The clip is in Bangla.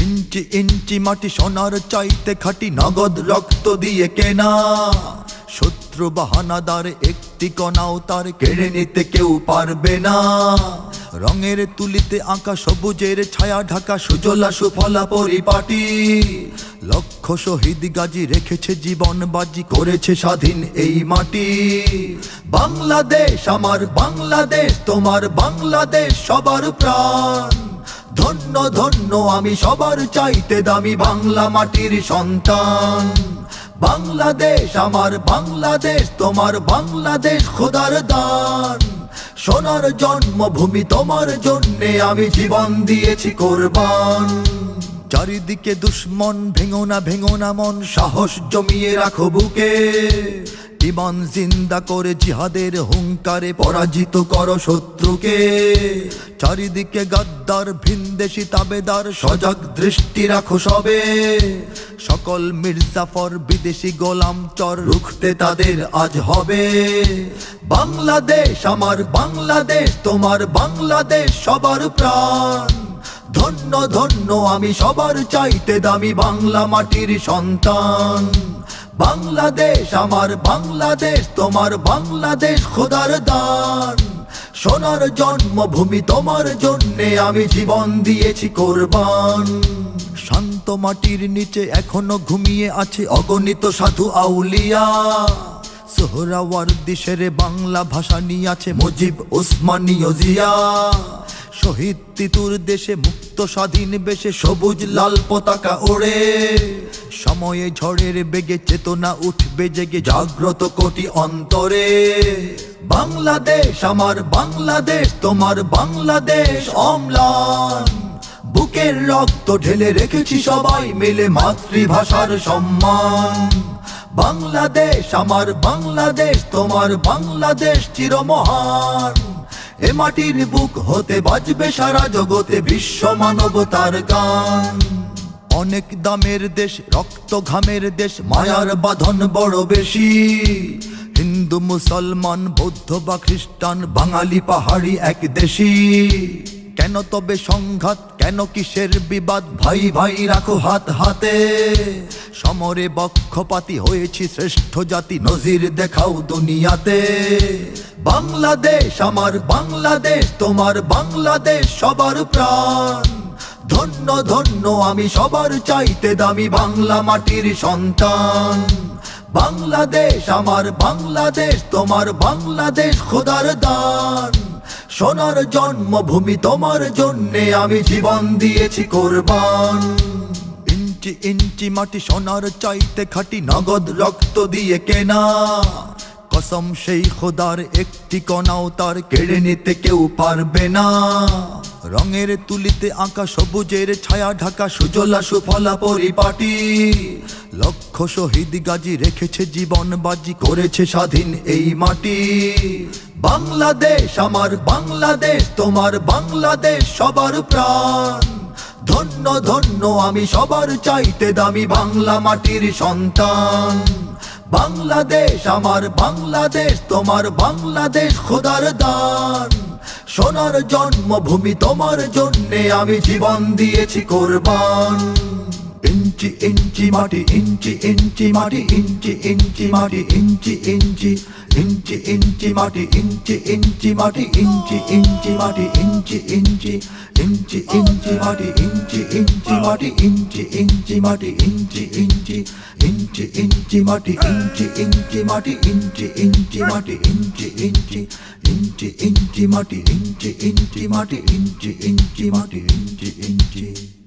ইঞ্চি ইঞ্চি মাটি সোনার চাইতে খাঁটি, নগদ রক্ত দিয়ে কেনা। শত্রু বাহানাদার একটি কণাও তার কেড়ে নিতে কেউ পারবে না। রঙের তুলিতে আঁকা সবুজের ছায়া ঢাকা সুজলা সুফলা পরিপাটি। লক্ষ শহীদ গাজী রেখেছে জীবন বাজি, করেছে স্বাধীন এই মাটি। বাংলাদেশ আমার বাংলাদেশ, তোমার বাংলাদেশ সবার প্রাণ। ধন্য ধন্য আমি সবার চাইতে দামি বাংলা মাটির সন্তান। বাংলাদেশ আমার বাংলাদেশ, তোমার বাংলাদেশ খোদার দান। সোনার জন্মভূমি তোমার জন্যে আমি জীবন দিয়েছি কোরবান। চারিদিকে দুশ্মন, ভেঙো না মন, সাহস জমিয়ে রাখো বুকে। ইমান জিন্দা করে জিহাদের হুঙ্কারে পরাজিত করো শত্রুকে। চারিদিকে গাদ্দার ভিনদেশি তাবেদার, সজাগ দৃষ্টি রাখো সবে। সকল মির্জাফর বিদেশি গোলাম চর, রুখতে তাদের আজ হবে। বাংলাদেশ আমার বাংলাদেশ, তোমার বাংলাদেশ সবার প্রাণ। ধন্য ধন্য আমি সবার চাইতে দামি বাংলা মাটির সন্তান। বাংলাদেশ আমার বাংলাদেশ, তোমার বাংলাদেশ খোদার দান। সোনার জন্মভূমি তোমার জন্যে আমি জীবন দিয়েছি কোরবান। শান্ত মাটির নিচে এখনো ঘুমিয়ে আছে অগণিত সাধু আউলিয়া। সোহরাওয়ার্দী শেরে বাংলা ভাষা নিয়ে আছে মুজিব, ওসমানী ও জিয়া। শহীদ তিতুর দেশে মুক্ত স্বাধীন বেশে সবুজ লাল পতাকা ওড়ে। সময়ে ঝড়ের বেগে চেতনা উঠবে জেগে, জাগ্রত কোটি অন্তরে। বাংলাদেশ আমার বাংলাদেশ, তোমার বাংলাদেশ অম্লান। বুকের রক্ত ঢেলে রেখেছি সবাই মিলে মাতৃভাষার সম্মান। বাংলাদেশ আমার বাংলাদেশ, তোমার বাংলাদেশ চিরমহান। এ মাটির বুক হতে বাজবে সারা জগতে বিশ্ব মানবতার গান। অনেক দামের দেশ, রক্ত ঘামের দেশ, মায়ার বাঁধন বড় বেশি। হিন্দু মুসলমান বৌদ্ধ বা খ্রিস্টান, বাঙালি পাহাড়ি এক দেশি। কেন তবে সংঘাত, কেন কিসের বিবাদ, ভাই ভাই রাখো হাত হাতে। সমরে বক্ষপাতী হয়েছি শ্রেষ্ঠ জাতি, নজির দেখাও দুনিয়াতে। বাংলাদেশ আমার বাংলাদেশ, তোমার বাংলাদেশ সবার প্রাণ। ধন্য ধন্য আমি সবার চাইতে দামি বাংলা মাটির সন্তান। বাংলাদেশ আমার বাংলাদেশ, তোমার বাংলাদেশ খোদার দান। সোনার জন্মভূমি তোমার জন্যে আমি জীবন দিয়েছি কোরবান। ইঞ্চি ইঞ্চি মাটি সোনার চাইতে খাঁটি, নগদ রক্ত দিয়ে কেনা। কসম সেই খোদার একটি কণাও তার কেড়ে নিতে কেউ পারবে না। রঙের তুলিতে আঁকা সবুজের ছায়া ঢাকা সুজলা সুফলা পরিপাটি। লক্ষ শহীদ গাজী রেখেছে জীবন বাজি, করেছে স্বাধীন এই মাটি। বাংলাদেশ আমার বাংলাদেশ, তোমার বাংলাদেশ সবার প্রাণ। ধন্য ধন্য আমি সবার চাইতে দামি বাংলা মাটির সন্তান। বাংলাদেশ আমার বাংলাদেশ, তোমার বাংলাদেশ খোদার দান। সোনার জন্মভূমি তোমার জন্যে আমি জীবন দিয়েছি কোরবান। ইঞ্চি ইঞ্চি মাটি, ইঞ্চি ইঞ্চি মাটি, ইঞ্চি ইঞ্চি মাটি, ইঞ্চি ইঞ্চি ইঞ্চি ইঞ্চি মাটি, ইঞ্চি ইঞ্চি মাটি, ইঞ্চি ইঞ্চি মাটি, ইঞ্চি ইঞ্চি ইঞ্চি ইঞ্চি মাটি, ইঞ্চি ইঞ্চি মাটি, ইঞ্চি ইঞ্চি মাটি, ইঞ্চি ইঞ্চি ইঞ্চি ইঞ্চি মাটি, ইঞ্চি ইঞ্চি মাটি, ইঞ্চি ইঞ্চি মাটি, ইঞ্চি ইঞ্চি ইঞ্চি ইঞ্চি মাটি, ইঞ্চি ইঞ্চি মাটি, ইঞ্চি ইঞ্চি মাটি, ইঞ্চি ইঞ্চি।